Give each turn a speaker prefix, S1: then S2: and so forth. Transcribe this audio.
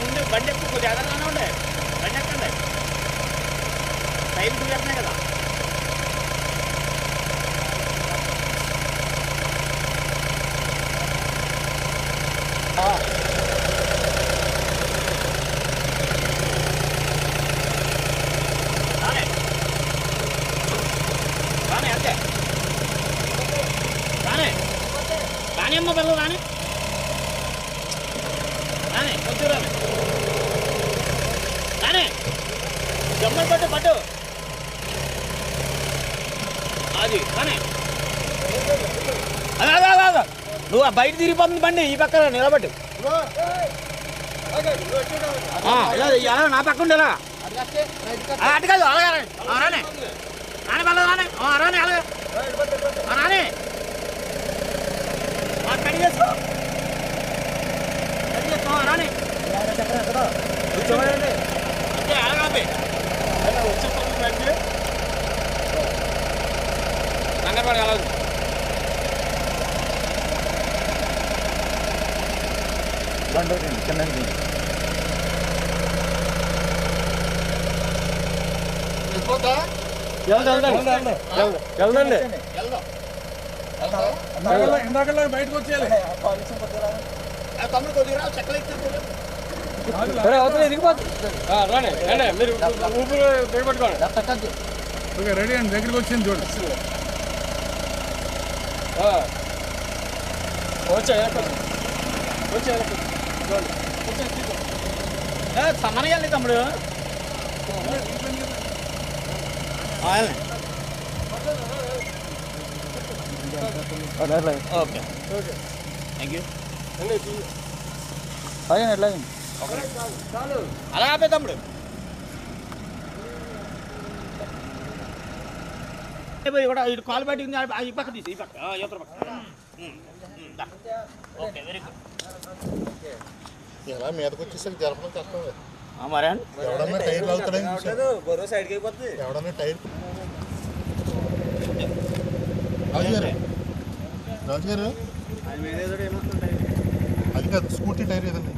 S1: ముందు బండి ఎక్కువ కొద్దిగా ఎదరగానే ఉండే బండి ఎక్కండి టైం చూపెడుతున్నాయి కదా రానే అంతే రానే రాని అమ్మ పిల్లలు రాని రానే కొద్ది రాని రానే జమ్మని పట్టు పట్టు అది రానే నువ్వు బయట తిరిగిపోతుంది బండి ఈ పక్కన నిలబట్టు నా పక్క ఉండేలా అటు కాదు అలాగే రానే రాని పర్లేదు రానే రాని అలాగే రాని కడి చేసుకో రాని అంతే అలాగే కంగారు కలదు
S2: వెళ్దండి
S3: ఇందాకల్లా బయటకు వచ్చేయాలి.
S1: తమ్ముడు కొద్దిగా చెక్కలు ఇచ్చారు
S2: రాండి మీరు ఊపిరి దిగబెట్టుకోండి.
S3: ఓకే రెడీ అండి దగ్గరికి వచ్చింది చూడండి.
S1: సమ్మనగాలి తమ్ముడు ఓకే థ్యాంక్ యూ అలా ఆపే తమ్ముడు కూడా ఇటు కాలు బయటికి ఈ పక్క తీసి ఈ పక్క యువతల పక్క ఓకే వెరీ గుడ్
S4: ఎలా మీదకి వచ్చేసరికి జరపడం కష్టం.
S1: మరే
S4: ఎవడన్నా టైర్ లాగుతాడని చూసాను. ఎవడన్నా టైర్ రాజు గారు అది కాదు స్కూటీ టైర్ ఏదండి.